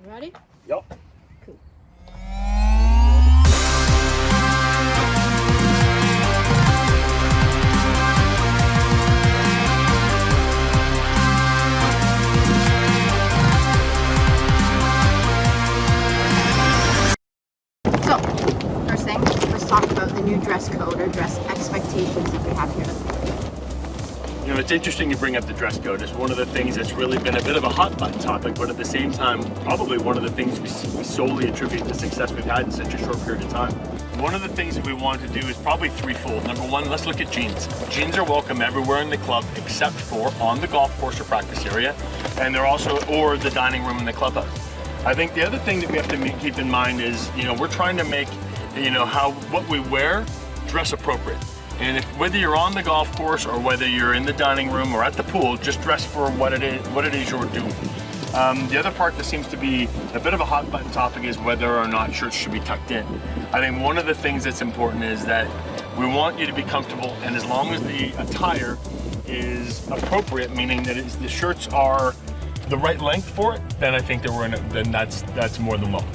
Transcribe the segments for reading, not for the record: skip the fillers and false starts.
Ready? Yep. Cool. So, first thing, let's talk about the new dress code or dress expectations that we have here. You know, it's interesting you bring up the dress code. It's one of the things that's really been a bit of a hot button topic, but at the same time, probably one of the things we solely attribute the success we've had in such a short period of time. One of the things that we want to do is probably threefold. Number one, let's look at jeans. Jeans are welcome everywhere in the club except for on the golf course or practice area, and they're also, or the dining room in the clubhouse. I think the other thing that we have to keep in mind is, you know, we're trying to make, you know, what we wear dress appropriate. And whether you're on the golf course or whether you're in the dining room or at the pool, just dress for what it is you're doing. The other part that seems to be a bit of a hot button topic is whether or not shirts should be tucked in. I think one of the things that's important is that we want you to be comfortable, and as long as the attire is appropriate, meaning that the shirts are the right length for it, then I think that then that's more than welcome.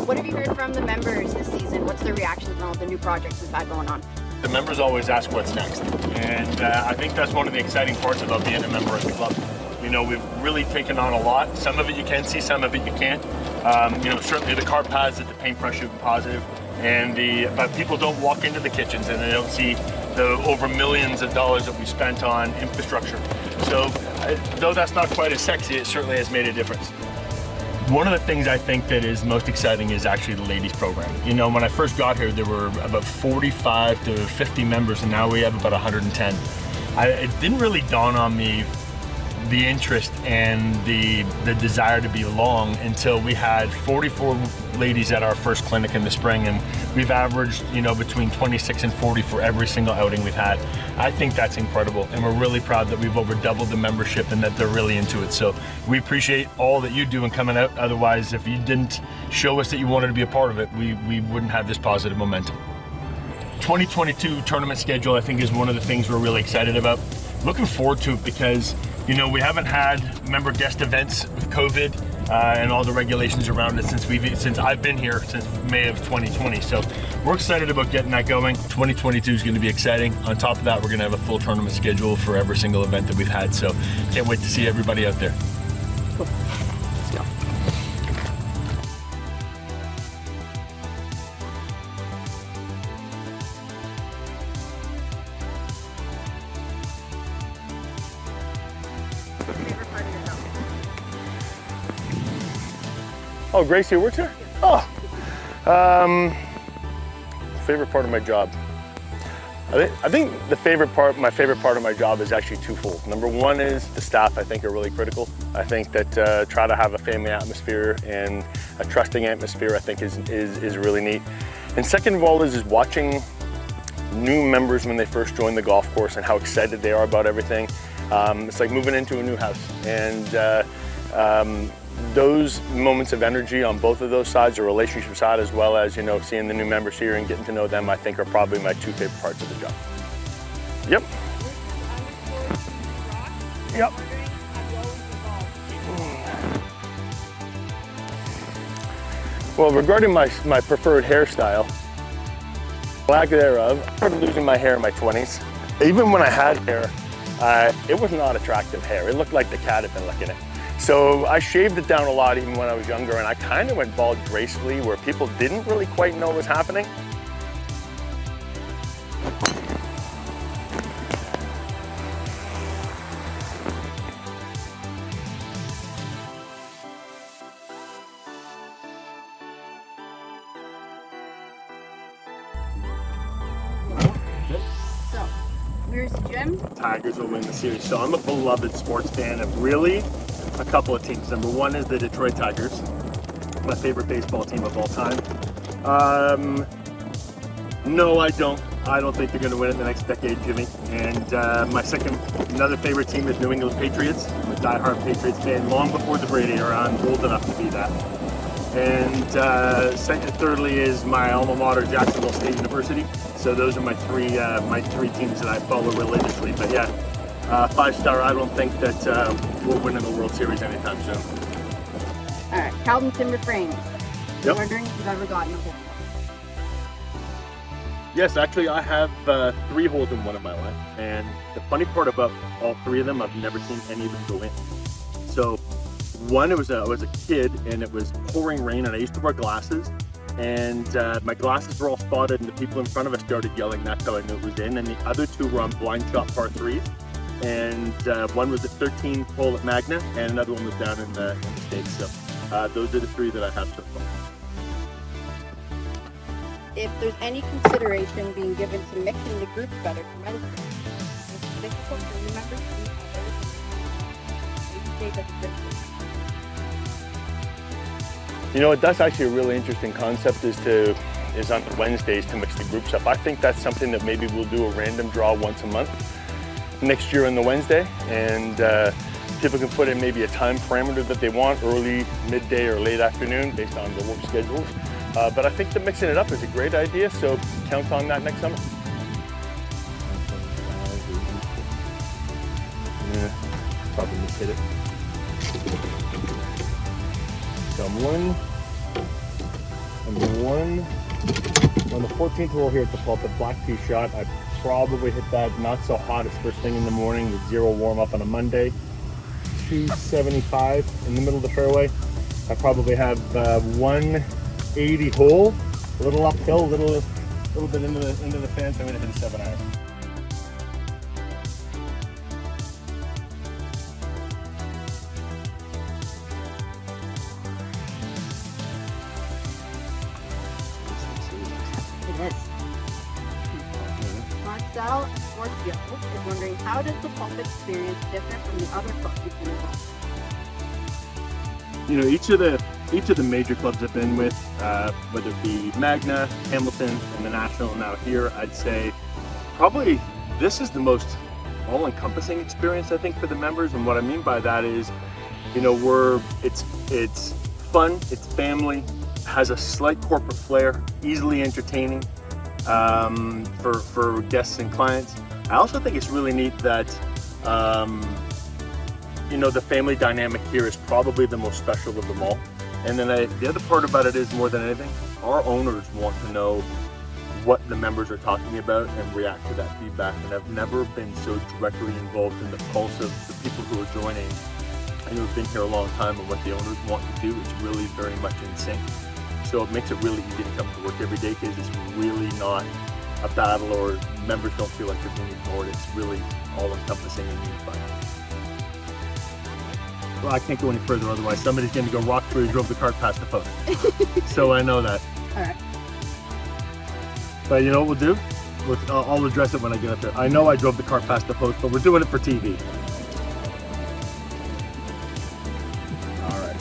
What have you heard from the members this season? What's their reactions on all the new projects we've had going on? The members always ask what's next, and I think that's one of the exciting parts about being a member of the club. You know, we've really taken on a lot. Some of it you can see, some of it you can't. You know, certainly the car pads at the paintbrush shooting positive, and but people don't walk into the kitchens and they don't see the over millions of dollars that we spent on infrastructure. So, though that's not quite as sexy, it certainly has made a difference. One of the things I think that is most exciting is actually the ladies program. You know, when I first got here, there were about 45 to 50 members, and now we have about 110. It didn't really dawn on me the interest and the desire to belong until we had 44 ladies at our first clinic in the spring, and we've averaged, you know, between 26 and 40 for every single outing we've had. I think that's incredible, and we're really proud that we've over doubled the membership and that they're really into it. So we appreciate all that you do in coming out. Otherwise, if you didn't show us that you wanted to be a part of it, we wouldn't have this positive momentum. 2022 tournament schedule, I think, is one of the things we're really excited about. Looking forward to it because, you know, we haven't had member guest events with COVID and all the regulations around it since I've been here since May of 2020. So we're excited about getting that going. 2022 is going to be exciting. On top of that, we're going to have a full tournament schedule for every single event that we've had. So can't wait to see everybody out there. Cool. Let's go. Favorite part of your job? Oh, Gracie works here? Oh, favorite part of my job. I think my favorite part of my job is actually twofold. Number one is the staff, I think, are really critical. I think that try to have a family atmosphere and a trusting atmosphere, I think, is really neat. And second of all is watching new members when they first join the golf course and how excited they are about everything. It's like moving into a new house, and those moments of energy on both of those sides, the relationship side as well as, you know, seeing the new members here and getting to know them, I think are probably my two favorite parts of the job. Yep. Yep. Well, regarding my preferred hairstyle, lack thereof, I started losing my hair in my 20s. Even when I had hair, it was not attractive hair. It looked like the cat had been licking it. So I shaved it down a lot even when I was younger, and I kind of went bald gracefully where people didn't really quite know what was happening. So, where's the gym? Tigers will win the series. So I'm a beloved sports fan of really a couple of teams. Number one is the Detroit Tigers, my favorite baseball team of all time. No, I don't think they're going to win it the next decade, Jimmy. And another favorite team is New England Patriots. I'm a diehard Patriots fan long before the Brady era. I'm old enough to be that. And thirdly is my alma mater, Jacksonville State University. So those are my three teams that I follow religiously. But yeah, 5-star. I don't think that we're winning the World Series anytime soon. All right. Calvin Timber frames. I'm Yep. wondering if you've ever gotten a hole. Yes, actually I have 3 holes in one of my life, and the funny part about all 3 of them, I've never seen any of them go in. So one, I was a kid and it was pouring rain and I used to wear glasses, and my glasses were all spotted and the people in front of us started yelling. That's how I knew it was in. And the other 2 were on blind shot par 3s, and one was a 13 hole at Magna and another one was down in the States. So those are the 3 that I have so far. If there's any consideration being given to mixing the groups better for men's groups, it's difficult for new members to meet others. Maybe say that's different. You know, that's actually a really interesting concept is on Wednesdays to mix the groups up. I think that's something that maybe we'll do a random draw once a month next year on the Wednesday, and people can put in maybe a time parameter that they want, early, midday, or late afternoon based on their work schedules. But I think that mixing it up is a great idea, so count on that next summer. Yeah, probably just hit it. Come one. On the 14th hole here at the Pulpit, black tee shot, I probably hit that not so hot as first thing in the morning with 0 warm up on a Monday. 275 in the middle of the fairway. I probably have 180 hole, a little uphill, a little bit into the fence. I'm gonna hit a 7-iron. It is. Marcel Ortio is wondering, how does the Pulpit experience differ from the other clubs you've been involved in? You know, each of the major clubs I've been with, whether it be Magna, Hamilton, and the National now here, I'd say probably this is the most all-encompassing experience, I think, for the members. And what I mean by that is, you know, it's fun, it's family, has a slight corporate flair, easily entertaining for guests and clients. I also think it's really neat that you know, the family dynamic here is probably the most special of them all. And then the other part about it is, more than anything, our owners want to know what the members are talking about and react to that feedback. And I've never been so directly involved in the pulse of the people who are joining and who've been here a long time and what the owners want to do. It's really very much in sync. So it makes it really easy to come to work every day, because it's really not a battle or members don't feel like they're being ignored. It's really all encompassing and unified. Well, I can't go any further, otherwise somebody's going to go Roxborough drove the cart past the post. So I know that. All right. But you know what we'll do? I'll address it when I get up there. I know I drove the cart past the post, but we're doing it for TV. All right.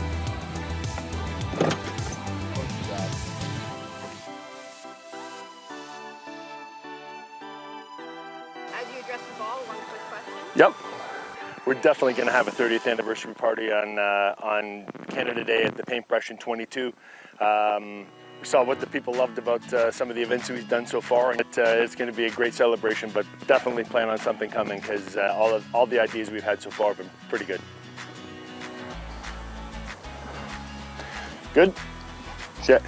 As you address the ball, one quick question. Yep. We're definitely going to have a 30th anniversary party on Canada Day at the Paintbrush in 22. We saw what the people loved about some of the events we've done so far, and it's going to be a great celebration, but definitely plan on something coming, because all the ideas we've had so far have been pretty good. Good? Shit.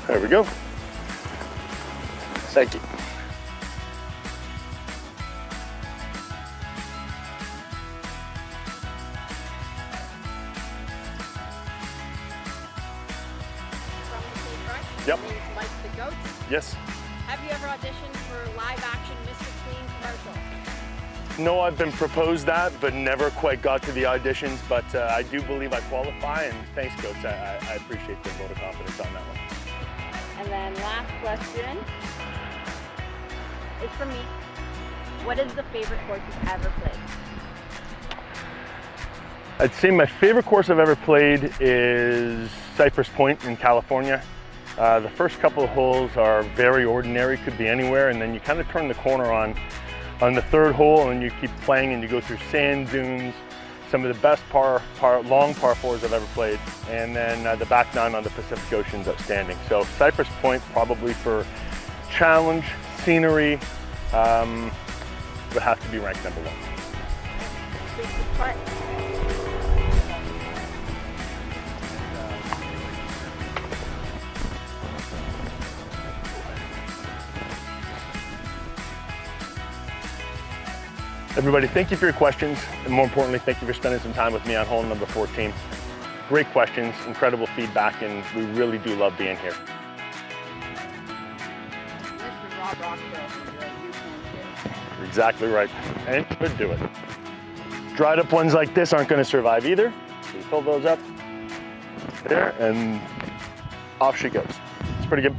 There we go. Thank you. From the Paintbrush. Yep. Means like the goats. Yes. Have you ever auditioned for live action Mr. Clean commercial? No, I've been proposed that, but never quite got to the auditions, but I do believe I qualify, and thanks, Coach. I appreciate the vote of confidence on that one. And then last question is from me. What is the favorite course you've ever played? I'd say my favorite course I've ever played is Cypress Point in California. The first couple of holes are very ordinary, could be anywhere, and then you kind of turn the corner on the third hole, and you keep playing and you go through sand dunes, some of the best long par fours I've ever played, and then the back nine on the Pacific Ocean is outstanding. So Cypress Point probably for challenge, scenery, would have to be ranked number one. Everybody, thank you for your questions, and more importantly, thank you for spending some time with me on hole number 14. Great questions, incredible feedback, and we really do love being here. You're exactly right, and could do it. Dried up ones like this aren't going to survive either. So you fill those up there, and off she goes. It's pretty good.